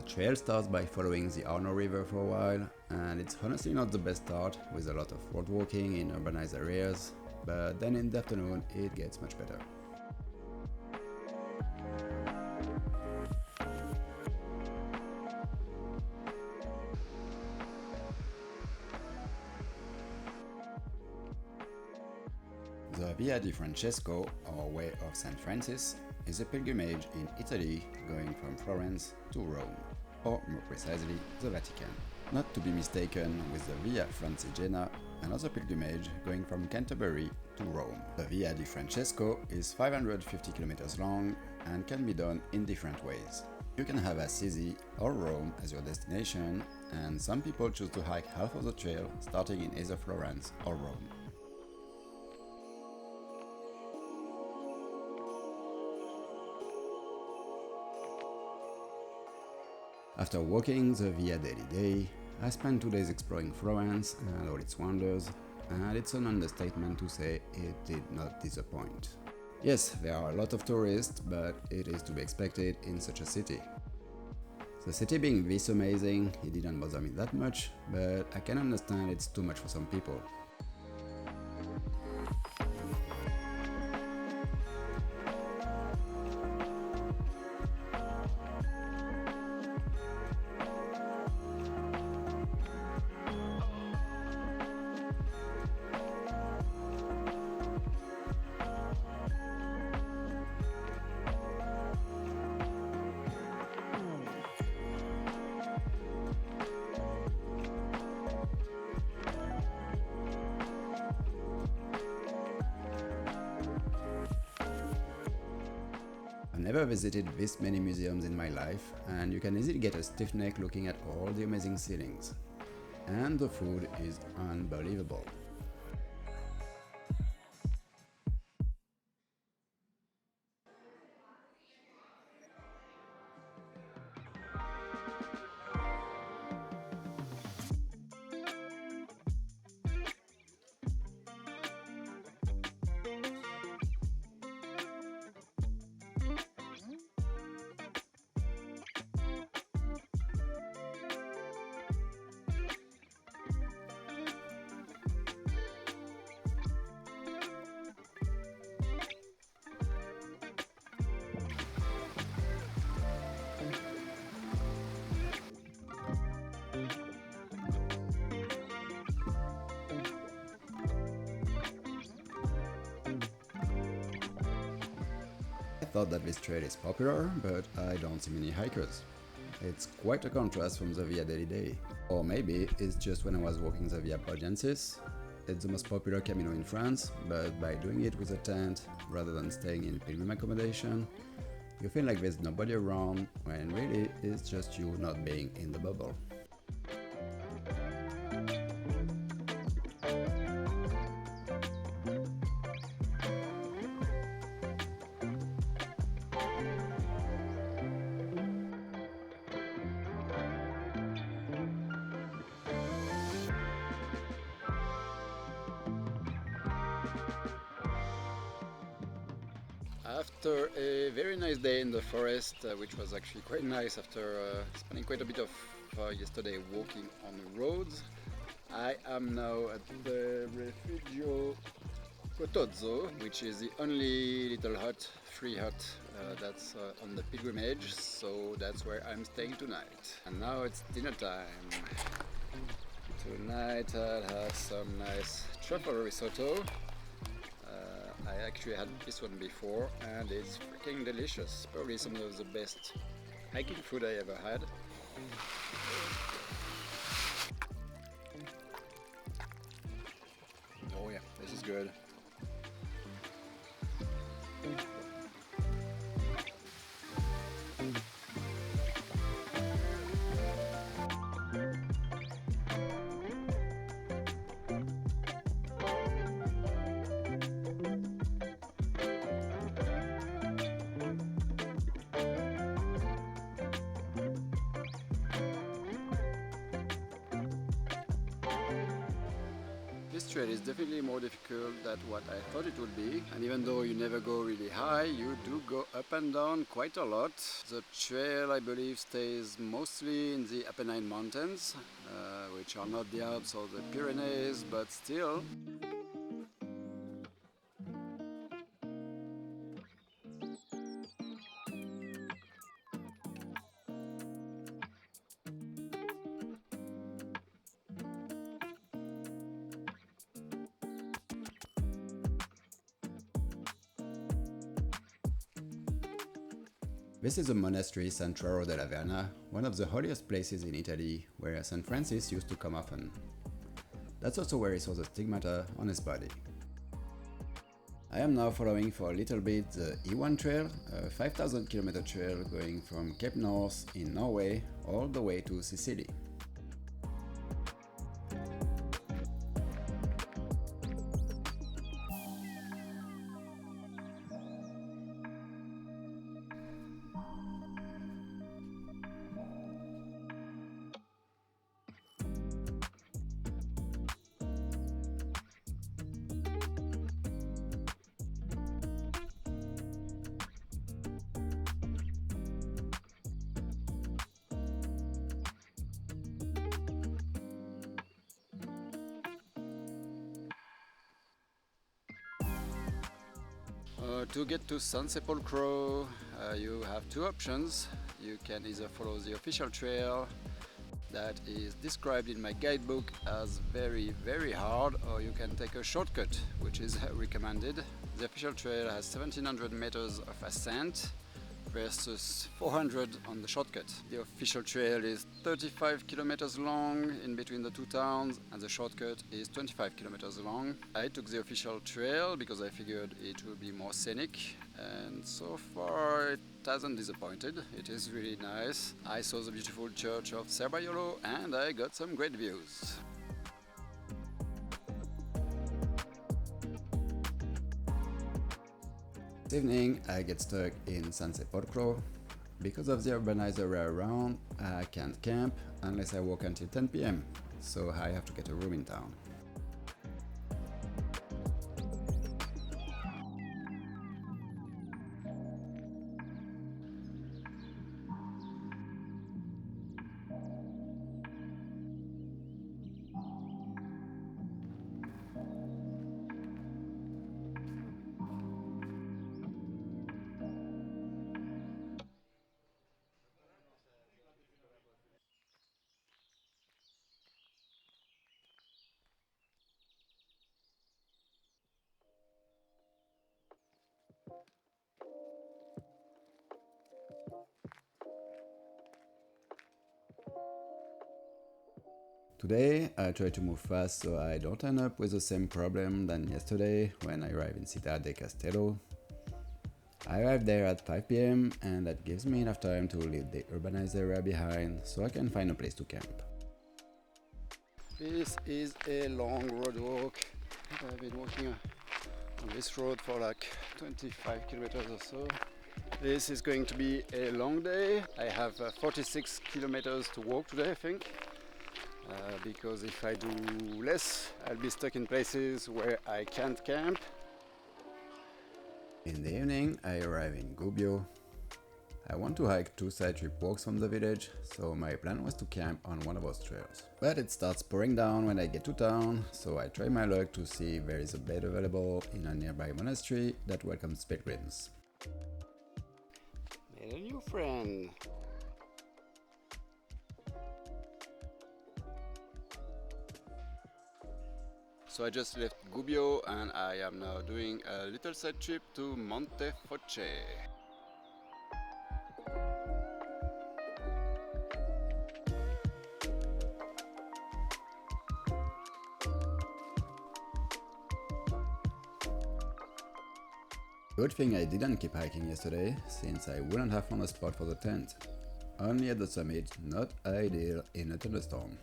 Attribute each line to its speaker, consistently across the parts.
Speaker 1: trail starts by following the Arno River for a while, and it's honestly not the best start, with a lot of road walking in urbanized areas, but then in the afternoon it gets much better. The Via di Francesco, or Way of St. Francis, is a pilgrimage in Italy going from Florence to Rome, or more precisely, the Vatican. Not to be mistaken with the Via Francigena, another pilgrimage going from Canterbury to Rome. The Via di Francesco is 550 kilometers long and can be done in different ways. You can have Assisi or Rome as your destination, and some people choose to hike half of the trail starting in either Florence or Rome. After walking the Via Degli Dei, I spent 2 days exploring Florence and all its wonders, and it's an understatement to say it did not disappoint. Yes, there are a lot of tourists, but it is to be expected in such a city. The city being this amazing, it didn't bother me that much, but I can understand it's too much for some people. I've never visited this many museums in my life, and you can easily get a stiff neck looking at all the amazing ceilings. And the food is unbelievable. I thought that this trail is popular, but I don't see many hikers. It's quite a contrast from the Via Degli Dei. Or maybe it's just when I was walking the Via Porgensis. It's the most popular Camino in France, but by doing it with a tent rather than staying in pilgrim accommodation, you feel like there's nobody around, when really it's just you not being in the bubble. After a very nice day in the forest, which was actually quite nice after spending quite a bit of yesterday walking on the roads, I am now at the Refugio Cotozzo, which is the only little hut, free hut that's on the pilgrimage, so that's where I'm staying tonight. And now it's dinner time. Tonight I'll have some nice truffle risotto. I actually had this one before and it's freaking delicious. Probably some of the best hiking food I ever had. Oh yeah, this is good. This trail is definitely more difficult than what I thought it would be, and even though you never go really high, you do go up and down quite a lot. The trail, I believe, stays mostly in the Apennine Mountains, which are not the Alps or the Pyrenees, but still. This is the monastery Santuario della Verna, one of the holiest places in Italy, where St. Francis used to come often. That's also where he saw the stigmata on his body. I am now following for a little bit the E1 trail, a 5,000 km trail going from Cape North in Norway all the way to Sicily. To get to San Sepolcro, you have two options. You can either follow the official trail that is described in my guidebook as very hard, or you can take a shortcut, which is recommended. The official trail has 1700 meters of ascent versus 400 on the shortcut. The official trail is 35 kilometers long in between the two towns, and the shortcut is 25 kilometers long. I took the official trail because I figured it would be more scenic, and so far it hasn't disappointed. It is really nice. I saw the beautiful church of Cerbaiolo and I got some great views. This evening I get stuck in San Sepolcro. Because of the urbanized area around, I can't camp unless I walk until 10 p.m, so I have to get a room in town. Today I try to move fast so I don't end up with the same problem than yesterday when I arrived in Città del Castello. I arrived there at 5 p.m. and that gives me enough time to leave the urbanized area behind so I can find a place to camp. This is a long road walk. I've been walking on this road for like 25 kilometers or so. This is going to be a long day. I have 46 kilometers to walk today, I think. Because if I do less, I'll be stuck in places where I can't camp. In the evening, I arrive in Gubbio. I want to hike 2 side trip walks from the village, so my plan was to camp on one of those trails. But it starts pouring down when I get to town, so I try my luck to see if there is a bed available in a nearby monastery that welcomes pilgrims. Made a new friend. So I just left Gubbio and I am now doing a little side trip to Monte Foce. Good thing I didn't keep hiking yesterday, since I wouldn't have found a spot for the tent. Only at the summit, not ideal in a thunderstorm.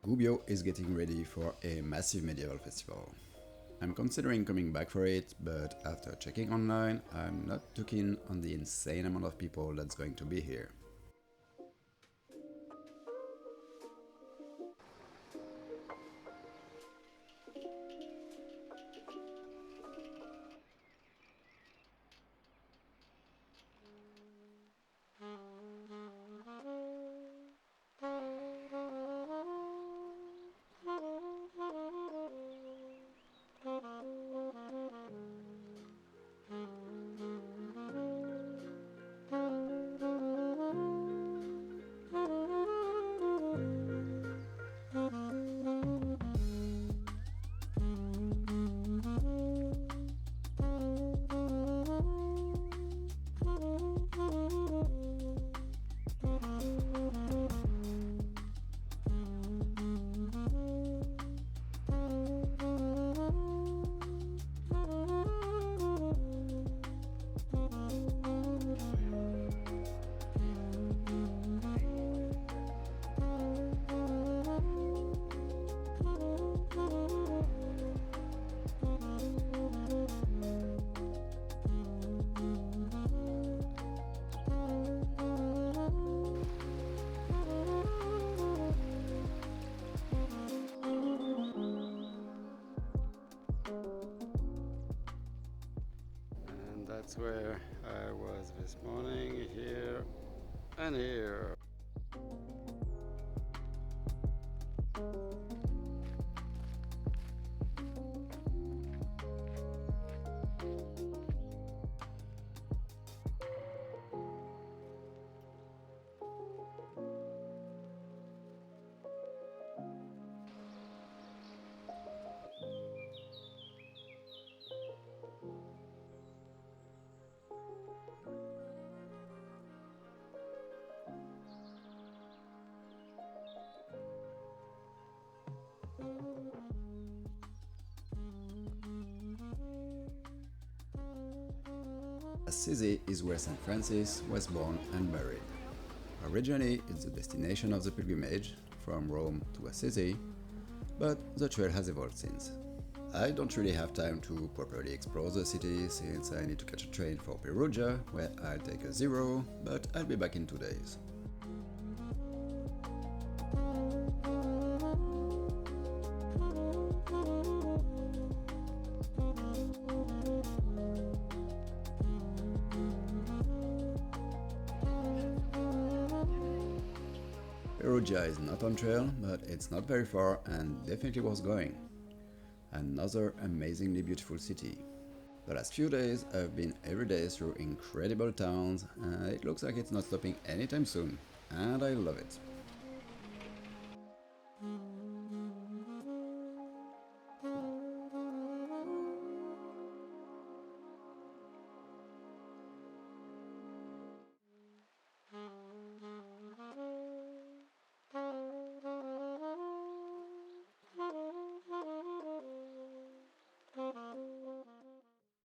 Speaker 1: Gubbio is getting ready for a massive medieval festival. I'm considering coming back for it, but after checking online, I'm not too keen on the insane amount of people that's going to be here. And that's where I was this morning, here and here. Assisi is where St. Francis was born and buried. Originally, it's the destination of the pilgrimage, from Rome to Assisi, but the trail has evolved since. I don't really have time to properly explore the city since I need to catch a train for Perugia, where I'll take a 0, but I'll be back in 2 days. Perugia is not on trail, but it's not very far and definitely worth going. Another amazingly beautiful city. The last few days I've been every day through incredible towns and it looks like it's not stopping anytime soon, and I love it.